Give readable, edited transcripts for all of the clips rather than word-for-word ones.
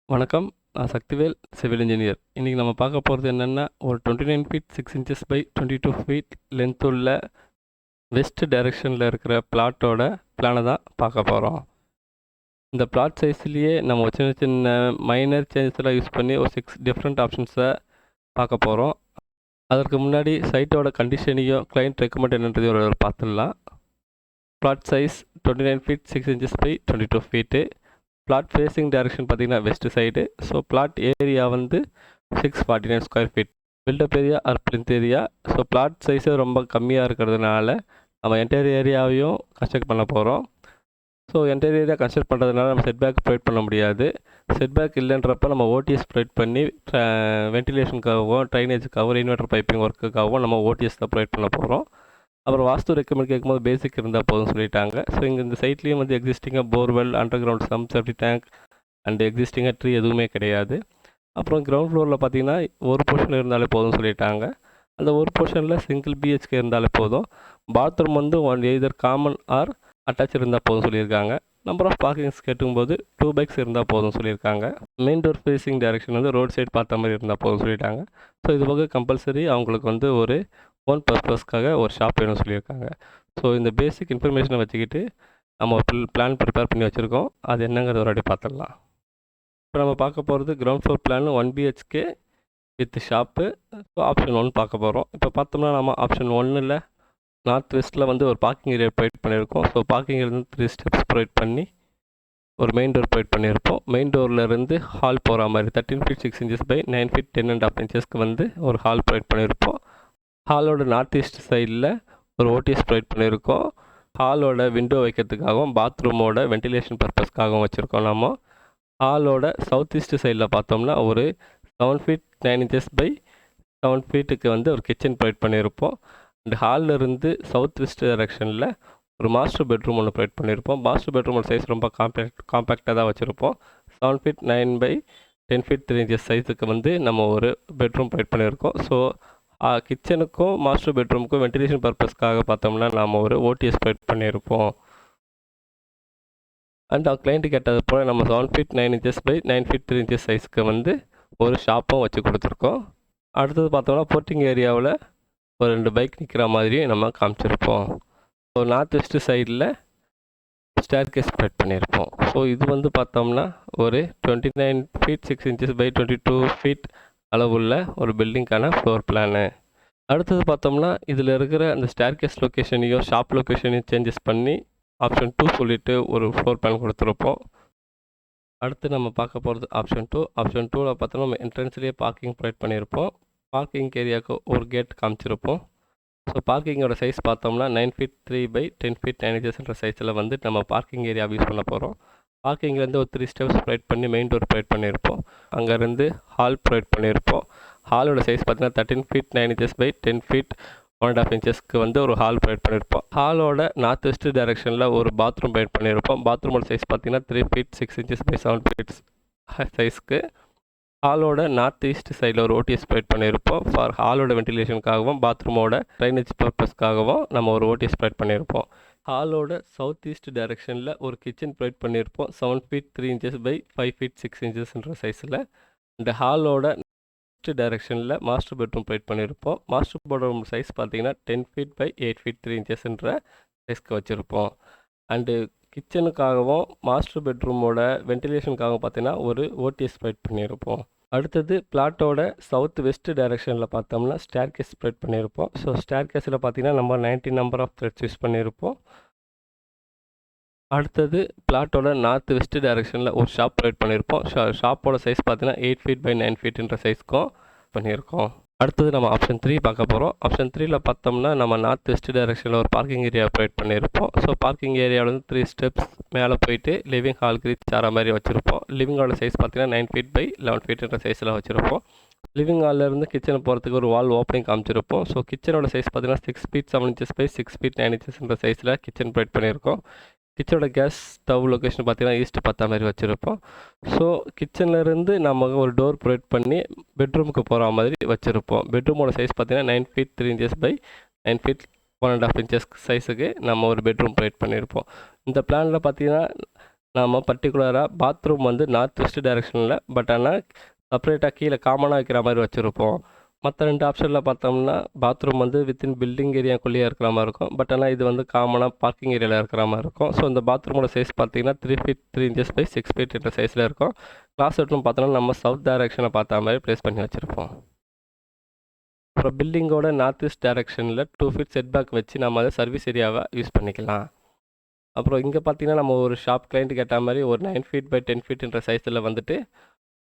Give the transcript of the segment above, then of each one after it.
வணக்கம். நான் Sakthivel, civil engineer. இன்றைக்கி நம்ம பார்க்க போகிறது என்னென்னா, ஒரு 29 feet 6 inches by 22 feet length உள்ள வெஸ்ட் டைரெக்ஷனில் இருக்கிற பிளாட்டோட பிளானை தான் பார்க்க போகிறோம். இந்த பிளாட் சைஸ்லேயே நம்ம சின்ன சின்ன மைனர் சேஞ்சஸ்லாம் யூஸ் பண்ணி ஒரு 6 டிஃப்ரெண்ட் ஆப்ஷன்ஸை பார்க்க போகிறோம். அதற்கு முன்னாடி சைட்டோட கண்டிஷனையும் கிளைண்ட் ரெக்கமெண்ட் என்னன்றதையும் ஒரு பார்த்துடலாம். Plot size 29 feet 6 inches by 22 feet. Plot facing direction பார்த்திங்கன்னா west side. So plot area வந்து 649 square feet. Built up area or plinth area. So plot size ரொம்ப கம்மியாக இருக்கிறதுனால நம்ம என்டையர் ஏரியாவையும் கன்ஸ்ட்ரக்ட் பண்ண போகிறோம். ஸோ என்டையர் ஏரியா கன்ஸ்ட்ரக்ட் பண்ணுறதுனால நம்ம செட்பேக் ப்ரொவைட் பண்ண முடியாது. செட்பேக் இல்லைன்றப்ப நம்ம ஓடிஎஸ் ப்ரொவைட் பண்ணி வென்டிலேஷனுக்காகவும் ட்ரைனேஜுக்காகவும் இன்வெர்டர் பைப்பிங் ஒர்க்குக்காகவும் நம்ம ஓடிஎஸ் தான் ப்ரொவைட் பண்ண போகிறோம். அப்புறம் வாஸ்து ரெக்கமெண்ட் கேட்கும்போது பேசிக் இருந்தால் போதும் சொல்லிட்டாங்க. ஸோ இங்கே இந்த சைட்லேயும் வந்து எக்ஸிஸ்டிங்காக borewell, under ground Sq.ft tank and எக்ஸிஸ்டிங்காக ட்ரீ எதுவுமே கிடையாது. அப்புறம் கிரவுண்ட் ஃப்ளோரில் பார்த்தீங்கன்னா ஒரு போர்ஷன் இருந்தாலே போதும் சொல்லிட்டாங்க. அந்த ஒரு போர்ஷனில் சிங்கிள் பிஹெச்கே இருந்தாலே போதும். பாத்ரூம் வந்து எய்தர் காமன் ஆர் அட்டாச் இருந்தால் போதும் சொல்லியிருக்காங்க. நம்பர் ஆஃப் பார்க்கிங்ஸ் கேட்டும்போது 2 பைக்ஸ் இருந்தால் போதும் சொல்லியிருக்காங்க. மெயின் டோர் ஃபேஸிங் டைரக்ஷன் வந்து ரோட் சைடு பார்த்த மாதிரி இருந்தால் போதும் சொல்லிட்டாங்க. ஸோ இது போக கம்பல்சரி அவங்களுக்கு வந்து ஒரு ஓன் பர்பஸ்க்காக ஒரு ஷாப் வேணும்னு சொல்லியிருக்காங்க. ஸோ இந்த பேசிக் இன்ஃபர்மேஷனை வச்சுக்கிட்டு நம்ம ஒரு பிளான் ப்ரிப்பேர் பண்ணி வச்சுருக்கோம். அது என்னங்கிறத ஒரு வாட்டி பார்த்துடலாம். இப்போ நம்ம பார்க்க போகிறது ground floor plan 1 BHK with shop. So option 1 பார்க்க போகிறோம். இப்போ பார்த்தோம்னா நம்ம ஆப்ஷன் 1ல் நார்த் வெஸ்ட்டில் வந்து ஒரு பார்க்கிங் ஏரியா ப்ரொவைட் பண்ணியிருக்கோம். ஸோ பார்க்கிங்லேருந்து 3 ஸ்டெப்ஸ் ப்ரொவைட் பண்ணி ஒரு மெயின் டோர் ப்ரொவைட் பண்ணியிருப்போம். மெயின் டோர்லேருந்து ஹால் போகிற மாதிரி 13 ஃபீட் 6 இன்ச்சஸ் பை 9 ஃபீட் 10.5 இன்ச்சஸ்க்கு வந்து ஒரு ஹால் ப்ரொவைட் பண்ணியிருப்போம். ஹாலோட நார்த் ஈஸ்ட் சைடில் ஒரு ஓடிஎஸ் ப்ரொவைட் பண்ணியிருக்கோம். ஹாலோட விண்டோ வைக்கிறதுக்காகவும் பாத்ரூமோட வென்டிலேஷன் பர்பஸ்க்காகவும் வச்சுருக்கோம். நம்ம ஹாலோட சவுத் ஈஸ்ட் சைடில் பார்த்தோம்னா ஒரு 7 ஃபீட் 9 இன்ச்சஸ் பை 7 ஃபீட்டுக்கு வந்து ஒரு கிச்சன் ப்ரொவைட் பண்ணியிருப்போம். அண்ட் ஹாலில் இருந்து சவுத் வெஸ்ட் டைரக்ஷனில் ஒரு மாஸ்டர் பெட்ரூம் ஒன்று ப்ரொவைட் பண்ணியிருப்போம். மாஸ்டர் பெட்ரூமோட சைஸ் ரொம்ப காம்பேக்டாக தான் வச்சுருப்போம். 7 ஃபீட் 9 பை 10 ஃபீட் 3 இன்ச்சஸ் சைஸுக்கு வந்து நம்ம ஒரு பெட்ரூம் ப்ரொவைட் பண்ணியிருக்கோம். ஸோ கிச்சனுக்கும் மாஸ்டர் பெட்ரூமுக்கும் வென்டிலேஷன் பர்பஸ்க்காக பார்த்தோம்னா நாம் ஒரு ஓடிஎஸ் ப்ரொவைட் பண்ணியிருப்போம். அண்ட் கிளைண்ட்டு கேட்டது போல் நம்ம 7 feet 9 inches by 9 feet 3 inches சைஸ்க்கு வந்து ஒரு ஷாப்பும் வச்சு கொடுத்துருக்கோம். அடுத்தது பார்த்தோம்னா போர்ட்டிங் ஏரியாவில் ஒரு 2 பைக் நிற்கிற மாதிரி நம்ம காமிச்சிருப்போம். ஸோ நார்த் வெஸ்ட் சைடில் ஸ்டேர்கேஸ் ப்ரொவைட் பண்ணியிருப்போம். ஸோ இது வந்து பார்த்தோம்னா ஒரு 29 ஃபீட் 6 இன்ச்சஸ் பை 22 ஃபீட் அளவுள்ள ஒரு பில்டிங்கான ஃப்ளோர் பிளானு. அடுத்தது பார்த்தோம்னா இதில் இருக்கிற அந்த ஸ்டேர்கேஸ் லொக்கேஷனையும் ஷாப் லொக்கேஷனையும் சேஞ்சஸ் பண்ணி ஆப்ஷன் 2 சொல்லிவிட்டு ஒரு ஃப்ளோர் பிளான் கொடுத்துருப்போம். அடுத்து நம்ம பார்க்க போகிறது ஆப்ஷன் 2. ஆப்ஷன் 2ல் பார்த்தோம்னா நம்ம என்ட்ரன்ஸ்லேயே பார்க்கிங் ப்ரொவைட் பண்ணியிருப்போம். பார்க்கிங் ஏரியாவுக்கு ஒரு கேட் காமிச்சிருப்போம். ஸோ பார்க்கிங்கோட சைஸ் பார்த்தோம்னா 9 ஃபீட் 3 பை 10 ஃபீட் 9 இன்ச்சஸ்ன்ற சைஸில் வந்து நம்ம பார்க்கிங் ஏரியா யூஸ் பண்ண போகிறோம். பார்க்கிங்லேருந்து ஒரு 3 ஸ்டெப்ஸ் ப்ரொவைட் பண்ணி மெயின் டோர் ப்ரொவைட் பண்ணியிருப்போம். அங்கேருந்து ஹால் ப்ரொவைட் பண்ணியிருப்போம். ஹாலோட சைஸ் பார்த்தீங்கன்னா 13 ஃபீட் 9 இன்ச்சஸ் பை 10 ஃபீட் 1.5 இன்ச்சஸ்க்கு வந்து ஒரு ஹால் ப்ரொவைட் பண்ணியிருப்போம். ஹாலோட நார்த் வெஸ்ட் டைரக்ஷனில் ஒரு பாத்ரூம் ப்ரொவைட் பண்ணியிருப்போம். பாத்ரூமோட சைஸ் பார்த்தீங்கன்னா 3 ஃபீட் 6 இன்ச்சஸ் பை 7 ஃபீட் சைஸ்க்கு. ஹாலோட நார்த் ஈஸ்ட் சைடில் ஒரு ஓடிஎஸ் ப்ரொவைட் பண்ணியிருப்போம். ஃபார் ஹாலோட வென்டிலேஷனுக்காகவும் பாத்ரூமோட ட்ரைனேஜ் பர்பஸ்க்காகவும் நம்ம ஒரு ஓடிஎஸ் ப்ரொவைட் பண்ணியிருப்போம். ஹாலோட சவுத் ஈஸ்ட் டைரக்ஷனில் ஒரு கிச்சன் ப்ரொவைட் பண்ணியிருப்போம். 7 ஃபீட் 3 இன்ச்சஸ் பை 5 ஃபீட் 6 இன்ச்சஸ்ன்ற சைஸில். இந்த ஹாலோட வெஸ்ட் டைரக்ஷனில் மாஸ்டர் பெட்ரூம் ப்ரொவைட் பண்ணியிருப்போம். மாஸ்டர் பெட்ரூம் சைஸ் பார்த்தீங்கன்னா 10 ஃபீட் பை 8 ஃபீட் 3 இன்ச்சஸ்ன்ற சைஸ்க்கு வச்சுருப்போம். அண்டு கிச்சனுக்காகவும் மாஸ்டர் பெட்ரூமோட வென்டிலேஷனுக்காகவும் பார்த்தீங்கன்னா ஒரு ஓடிஎஸ் ப்ரொவைட் பண்ணியிருப்போம். அடுத்தது பிளாட்டோட சவுத் வெஸ்ட் டைரக்ஷனில் பார்த்தோம்னா ஸ்டேர்கேஸ் ப்ரொவைட் பண்ணியிருப்போம். ஸோ ஸ்டேர்கேஸில் பார்த்தீங்கன்னா நம்ம 19 நம்பர் ஆஃப் த்ரெட்ஸ் யூஸ் பண்ணியிருப்போம். அடுத்தது பிளாட்டோட நார்த் வெஸ்ட் டைரக்ஷனில் ஒரு ஷாப் ப்ரொவைட் பண்ணியிருப்போம். ஷாப்போட சைஸ் பார்த்தீங்கன்னா 8 ஃபீட் பை 9 ஃபீட்ன்ற சைஸ்க்கும் பண்ணியிருக்கோம். அடுத்தது நம்ம ஆப்ஷன் 3 பார்க்க போகிறோம். ஆப்ஷன் 3ல் பார்த்தோம்னா நம்ம நார்த் வெஸ்ட் டைரக்ஷனில் ஒரு பார்க்கிங் ஏரியா ப்ரொவைட் பண்ணியிருப்போம். ஸோ பார்க்கிங் ஏரியாவிலேருந்து 3 ஸ்டெப்ஸ் மேலே போயிட்டு லிவிங் ஹாலுக்கு ரீச் ஆகிற மாதிரி வச்சுருப்போம். லிவிங் ஹாலோட சைஸ் பார்த்தீங்கன்னா 9 ஃபீட் பை 11 ஃபீட்ன்ற சைஸில் வச்சுருப்போம். லிவிங் ஹாலிலேருந்து கிச்சனை போகிறதுக்கு ஒரு வால் ஓப்பனிங் காமிச்சிருப்போம். ஸோ கிச்சனோட சைஸ் பார்த்தீங்கன்னா 6 ஃபீட் 7 இன்ச்சஸ் பை 6 ஃபீட் 9 இன்ச்சஸ்ன்ற சைஸில் கிச்சன் ப்ரொவைட் பண்ணியிருக்கோம். கிச்சனோட கேஸ் ஸ்டவ் லொக்கேஷன் பார்த்தீங்கன்னா ஈஸ்ட் பார்த்த மாதிரி வச்சுருப்போம். ஸோ கிச்சன்லேருந்து நம்ம ஒரு டோர் ப்ரொவைட் பண்ணி பெட்ரூமுக்கு போகிற மாதிரி வச்சுருப்போம். பெட்ரூமோட சைஸ் பார்த்தீங்கன்னா 9 feet 3 inches by 9 feet 1.5 inches சைஸுக்கு நம்ம ஒரு பெட்ரூம் ப்ரொவைட் பண்ணியிருப்போம். இந்த பிளானில் பார்த்தீங்கன்னா நாம் பர்டிகுலராக பாத்ரூம் வந்து நார்த் வெஸ்ட் டைரெக்ஷனில், பட் ஆனால் செப்பரேட்டாக கீழே காமனாக வைக்கிற மாதிரி வச்சுருப்போம். மற்ற 2 ஆப்ஷனில் பார்த்தோம்னா பாத்ரூம் வந்து வித்தின் பில்டிங் ஏரியாக்குள்ளேயே இருக்கிற மாதிரி இருக்கும். பட் ஆனால் இது வந்து காமனாக பார்க்கிங் ஏரியாவில் இருக்கிற மாதிரி இருக்கும். ஸோ இந்த பாத்ரூமோட சைஸ் பார்த்தீங்கன்னா 3 feet 3 inches by 6 feet என்ற சைஸில் இருக்கும். கிளாஸ் பெட்ரூம் பார்த்தோம்னா நம்ம சவுத் டைரெக்ஷனை பார்த்த மாதிரி ப்ளேஸ் பண்ணி வச்சுருப்போம். அப்புறம் பில்டிங்கோட நார்த் ஈஸ்ட் டைரெக்ஷனில் 2 feet செட்பேக் வச்சு நம்ம அதை சர்வீஸ் ஏரியாவை யூஸ் பண்ணிக்கலாம். அப்புறம் இங்கே பார்த்தீங்கன்னா நம்ம ஒரு ஷாப் கிளைண்ட்டு கேட்ட மாதிரி ஒரு 9 feet by 10 feet என்ற சைஸில் வந்துட்டு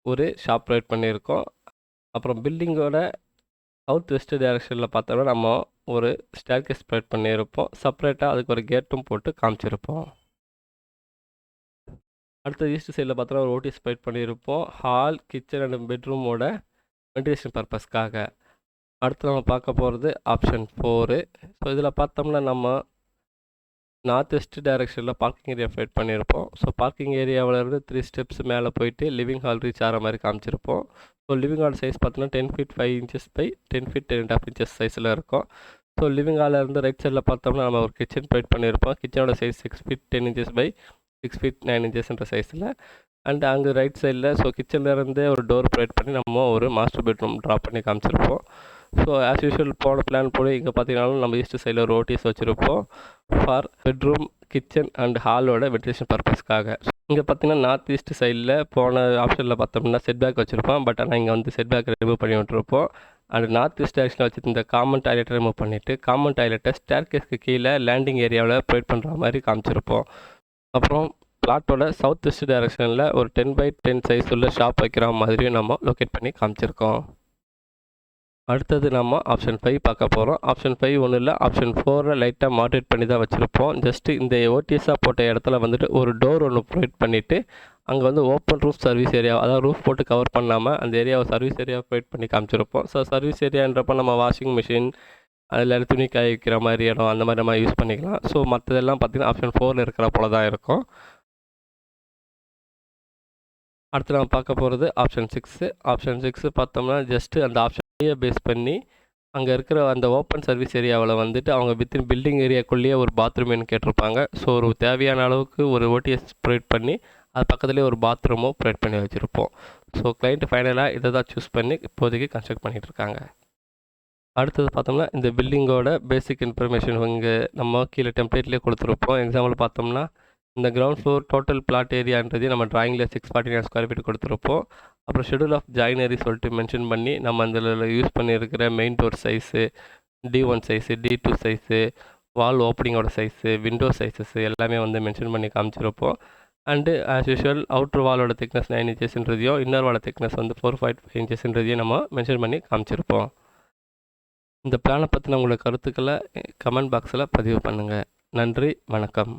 ஒரு ஷாப் ப்ரொவைட் பண்ணியிருக்கோம். அப்புறம் பில்டிங்கோட சவுத் வெஸ்ட் டைரெக்ஷனில் பார்த்தோம்னா நம்ம ஒரு ஸ்டேர்கேஸ் ப்ரொவைட் பண்ணியிருப்போம். செப்பரேட்டாக அதுக்கு ஒரு கேட்டும் போட்டு காமிச்சிருப்போம். அடுத்த ஈஸ்ட் சைடில் பார்த்தோன்னா ஒரு ஓடிஎஸ் ப்ரொவைட் பண்ணியிருப்போம். ஹால், கிச்சன் அண்ட் பெட்ரூமோட வென்டிலேஷன் பர்பஸ்க்காக. அடுத்து நம்ம பார்க்க போகிறது ஆப்ஷன் 4. ஸோ இதில் பார்த்தோம்னா நம்ம நார்த் வெஸ்ட் டைரெக்ஷனில் பார்க்கிங் ஏரியா ப்ரொவைட் பண்ணியிருப்போம். ஸோ பார்க்கிங் ஏரியாவிலேருந்து 3 steps மேலே போயிட்டு லிவிங் ஹால் ரீச் ஆகிற மாதிரி காமிச்சிருப்போம். ஸோ லிவிங் ஹால் சைஸ் பார்த்தோன்னா 10 feet 5 inches by 10 feet 10.5 inches சைஸில் இருக்கும். ஸோ லிவிங் ஹாலில் ரைட் சைடில் பார்த்தோம்னா நம்ம ஒரு கிச்சன் ப்ரொவைட் பண்ணியிருப்போம். கிச்சனோட size 6 feet 10 inches by 6 feet 9 inches என்ற சைஸில். அண்ட் அங்கே ரைட் சைடில் ஸோ கிச்சன்லேருந்தே ஒரு டோர் ப்ரொவைட் பண்ணி நம்ம ஒரு மாஸ்டர் பெட்ரூம் ட்ராப் பண்ணி காமிச்சிருப்போம். ஸோ ஆஸ் யூஷுவல் போன பிளான் போய் இங்கே பார்த்தீங்கன்னாலும் நம்ம ஈஸ்ட் சைடில் ஒரு ஓடிஎஸ் வச்சுருப்போம் ஃபார் பெட்ரூம், கிச்சன் அண்ட் ஹாலோட வென்டிலேஷன் பர்பஸ்க்காக. இங்கே பார்த்தீங்கன்னா நார்த் ஈஸ்ட் சைடில் போன ஆப்ஷனில் பார்த்தோம்னா செட்பேக் வச்சுருப்போம். பட் ஆனால் இங்கே வந்து செட்பேக் ரிமூவ் பண்ணி விட்டுருப்போம். அண்ட் நார்த் ஈஸ்ட் டைரெக்ஷனில் வச்சு இந்த காமன் டாய்லெட்டை ரிமூவ் பண்ணிவிட்டு காமன் டாய்லெட்டை ஸ்டேர்கேஸ்க்கு கீழே லேண்டிங் ஏரியாவில் ப்ரொவைட் பண்ணுற மாதிரி காமிச்சிருப்போம். அப்புறம் பிளாட்டோட சவுத் வெஸ்ட் டைரெக்ஷனில் ஒரு 10 by 10 சைஸ் உள்ள ஷாப் வைக்கிற மாதிரியும் நம்ம லொக்கேட் பண்ணி காமிச்சிருக்கோம். அடுத்தது நம்ம ஆப்ஷன் 5 பார்க்க போகிறோம். ஆப்ஷன் 5 ஒன்றும் இல்லை, ஆப்ஷன் 4 லைட்டாக மாடரேட் பண்ணி தான் வச்சுருப்போம். ஜஸ்ட்டு இந்த ஓடிஎஸ்ஸாக போட்ட இடத்துல வந்துட்டு ஒரு டோர் ஒன்று ப்ரொவைட் பண்ணிவிட்டு அங்கே வந்து ஓப்பன் ரூஃப் சர்வீஸ் ஏரியா, அதாவது ரூஃப் போட்டு கவர் பண்ணாமல் அந்த ஏரியாவை சர்வீஸ் ஏரியா ப்ரொவைட் பண்ணி காமிச்சிருப்போம். ஸோ சர்வீஸ் ஏரியான்றப்போ நம்ம வாஷிங் மிஷின், அதில் துணி காய வைக்கிற மாதிரி இடம், அந்த மாதிரி நம்ம யூஸ் பண்ணிக்கலாம். ஸோ மற்றதெல்லாம் பார்த்திங்கன்னா ஆப்ஷன் 4 இருக்கிற போல தான் இருக்கும். அடுத்து நம்ம பார்க்க போகிறது ஆப்ஷன் 6. ஆப்ஷன் 6 பார்த்தோம்னா ஜஸ்ட்டு அந்த ஆப்ஷனையே பேஸ் பண்ணி அங்கே இருக்கிற அந்த ஓப்பன் சர்வீஸ் ஏரியாவில் வந்துட்டு அவங்க வித்தின் பில்டிங் ஏரியாக்குள்ளேயே ஒரு பாத்ரூம் வேணும்னு கேட்டிருப்பாங்க. ஸோ ஒரு தேவையான அளவுக்கு ஒரு ஓடிஎஸ் ப்ரொவைட் பண்ணி அது பக்கத்துலேயே ஒரு பாத்ரூமும் ப்ரொவைட் பண்ணி வச்சுருப்போம். ஸோ கிளைண்ட் ஃபைனலாக இதை தான் சூஸ் பண்ணி இப்போதைக்கு கன்ஸ்ட்ரக்ட் பண்ணிகிட்டு இருக்காங்க. அடுத்தது பார்த்தோம்னா இந்த பில்டிங்கோட பேசிக் இன்ஃபர்மேஷன் இங்கே நம்ம கீழே டெம்ப்ளேட்லேயே கொடுத்துருப்போம். எக்ஸாம்பிள் பார்த்தோம்னா இந்த கிரவுண்ட் ஃப்ளோர் டோட்டல் பிளாட் ஏரியான்றதையும் நம்ம ட்ராயிங்கில் 649 ஸ்கொயர் ஃபீட் கொடுத்துருப்போம். அப்புறம் ஷெடியூல் ஆஃப் ஜாயினரி சொல்லிட்டு மென்ஷன் பண்ணி நம்ம அதில் யூஸ் பண்ணியிருக்கிற main door size, D1 size, D2 size, wall ஓப்பனிங்கோட சைஸு, விண்டோ சைஸஸ் எல்லாமே வந்து மென்ஷன் பண்ணி காமிச்சிருப்போம். அண்டு ஆஸ் யூஷுவல் அவுட்ரு வாலோட திக்னஸ் 9 inchesன்றதையும் இன்னர் வாலோட திக்னஸ் வந்து 4.5 inchesன்றதையும் நம்ம மென்ஷன் பண்ணி காமிச்சிருப்போம். இந்த பிளானை பற்றின உங்களோட கருத்துக்களை கமெண்ட் பாக்ஸில் பதிவு பண்ணுங்கள். நன்றி, வணக்கம்.